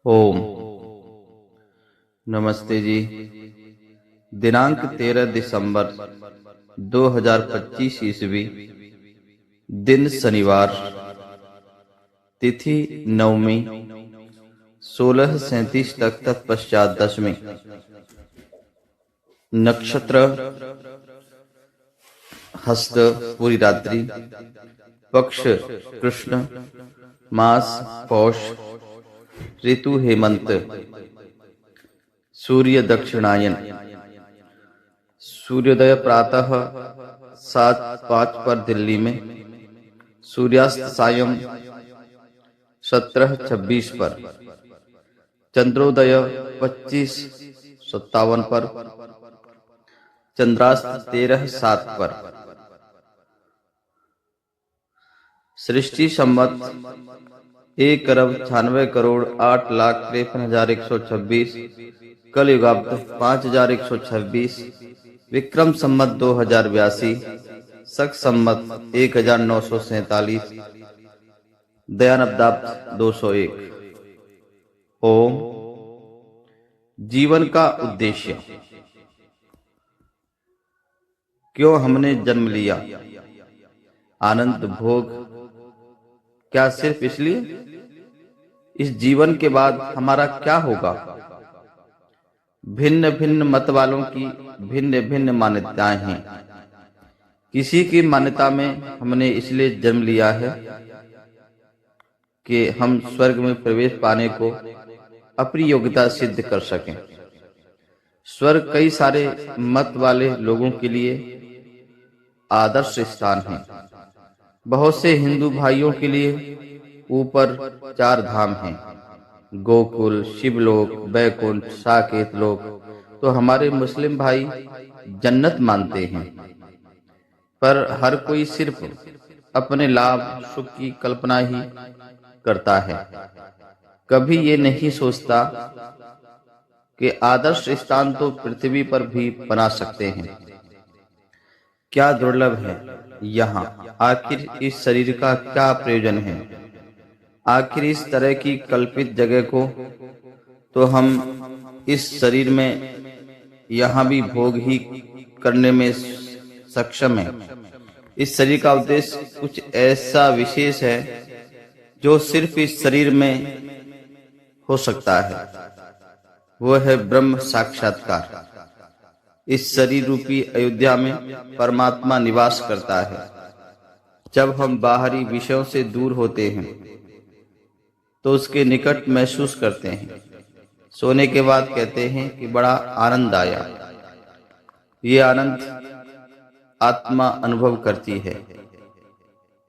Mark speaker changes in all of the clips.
Speaker 1: ओम नमस्ते जी। दिनांक 13 दिसंबर 2025 ईस्वी, दिन शनिवार, तिथि नवमी, 16:37 तक तत्पश्चात दशमी, नक्षत्र हस्त पूरी रात्रि, पक्ष कृष्ण, मास पौष, ऋतु हेमंत, सूर्य दक्षिणायन, सूर्योदय प्रातः 7:05 पर दिल्ली में, सूर्यास्त सायं 17:26 पर, चंद्रोदय 25:57 पर, चंद्रास्त 13:07 पर। सृष्टि संवत 1,96,08,53,126, कल युगाब्द 5,126, विक्रम संवत 2082, शक संवत 1947, दयानब्दाब्द 201। ओम। जीवन का उद्देश्य। क्यों हमने जन्म लिया? आनंद भोग। क्या सिर्फ इसलिए? इस जीवन के बाद हमारा क्या होगा? भिन्न भिन्न मत वालों की भिन्न भिन्न मान्यताएं हैं। किसी की मान्यता में हमने इसलिए जन्म लिया है कि हम स्वर्ग में प्रवेश पाने को अपनी योग्यता सिद्ध कर सकें। स्वर्ग कई सारे मत वाले लोगों के लिए आदर्श स्थान है। बहुत से हिंदू भाइयों के लिए ऊपर 4 धाम हैं, गोकुल, शिवलोक, बैकुंठ, साकेत लोक। तो हमारे मुस्लिम भाई जन्नत मानते हैं। पर हर कोई सिर्फ अपने लाभ सुख की कल्पना ही करता है। कभी ये नहीं सोचता कि आदर्श स्थान तो पृथ्वी पर भी बना सकते हैं। क्या दुर्लभ है यहाँ। आखिर इस शरीर का क्या प्रयोजन है? आखिर इस तरह की कल्पित जगह को तो हम इस शरीर में यहाँ भी भोग ही करने में सक्षम है। इस शरीर का उद्देश्य कुछ ऐसा विशेष है जो सिर्फ इस शरीर में हो सकता है। वो है ब्रह्म साक्षात्कार। इस शरीर रूपी अयोध्या में परमात्मा निवास करता है। जब हम बाहरी विषयों से दूर होते हैं तो उसके निकट महसूस करते हैं। सोने के बाद कहते हैं कि बड़ा आनंद आया। ये आनंद आत्मा अनुभव करती है,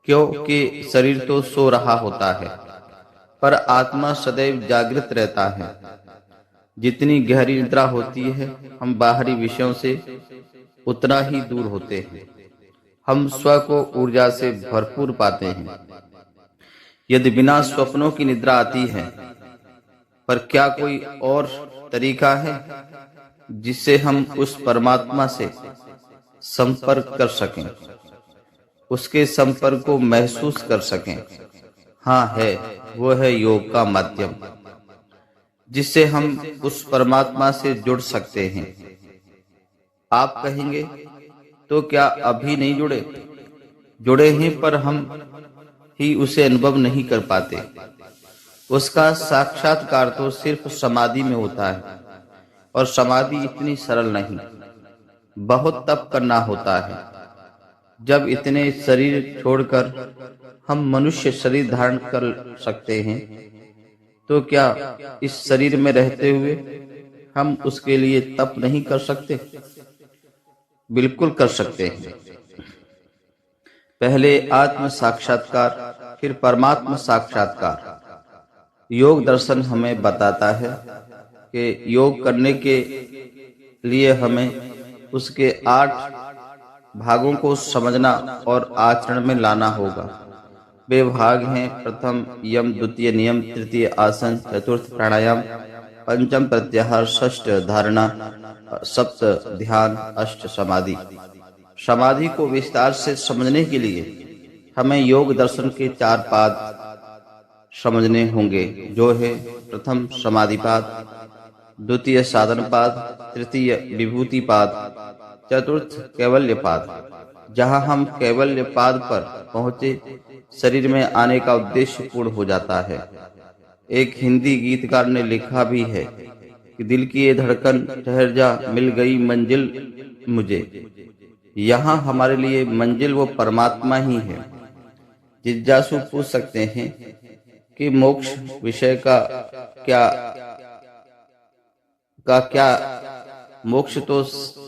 Speaker 1: क्योंकि शरीर तो सो रहा होता है, पर आत्मा सदैव जागृत रहता है। जितनी गहरी निद्रा होती है, हम बाहरी विषयों से उतना ही दूर होते हैं। हम स्व को ऊर्जा से भरपूर पाते हैं। यदि बिना स्वप्नों की निद्रा आती है, पर क्या कोई और तरीका है जिससे हम उस परमात्मा से संपर्क कर सकें, उसके संपर्क को महसूस कर सकें? हाँ है, वो है योग का माध्यम, जिससे हम उस परमात्मा से जुड़ सकते हैं। आप कहेंगे तो क्या अभी नहीं जुड़े? जुड़े हैं, पर हम ही उसे अनुभव नहीं कर पाते। उसका साक्षात्कार तो सिर्फ समाधि में होता है, और समाधि इतनी सरल नहीं, बहुत तप करना होता है। जब इतने शरीर छोड़कर हम मनुष्य शरीर धारण कर सकते हैं, तो क्या इस शरीर में रहते हुए हम उसके लिए तप नहीं कर सकते? बिल्कुल कर सकते हैं। पहले आत्म साक्षात्कार, फिर परमात्मा साक्षात्कार। योग दर्शन हमें बताता है कि योग करने के लिए हमें उसके 8 भागों को समझना और आचरण में लाना होगा। वे भाग हैं: प्रथम यम, द्वितीय नियम, तृतीय आसन, चतुर्थ प्राणायाम, पंचम प्रत्याहार, षष्ठ धारणा, सप्त ध्यान, अष्ट समाधि। समाधि को विस्तार से समझने के लिए हमें योग दर्शन के 4 पाद समझने होंगे, जो है प्रथम समाधिपाद, द्वितीय साधनपाद, तृतीय विभूतिपाद, चतुर्थ कैवल्यपाद। जहाँ हम कैवल्यपाद पर पहुँचे, शरीर में आने का उद्देश्य पूर्ण हो जाता है। एक हिंदी गीतकार ने लिखा भी है कि दिल की ये धड़कन ठहर जा, मिल गई मंजिल मुझे। यहाँ हमारे लिए मंजिल वो परमात्मा ही है। जिज्ञासु पूछ सकते हैं कि मोक्ष विषय का क्या मोक्ष तो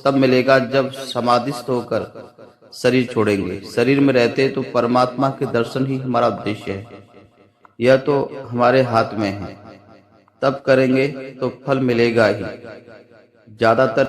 Speaker 1: तब मिलेगा जब समाधिस्थ होकर शरीर छोड़ेंगे। शरीर में रहते तो परमात्मा के दर्शन ही हमारा उद्देश्य है। यह तो हमारे हाथ में है, तब करेंगे तो फल मिलेगा ही। ज्यादातर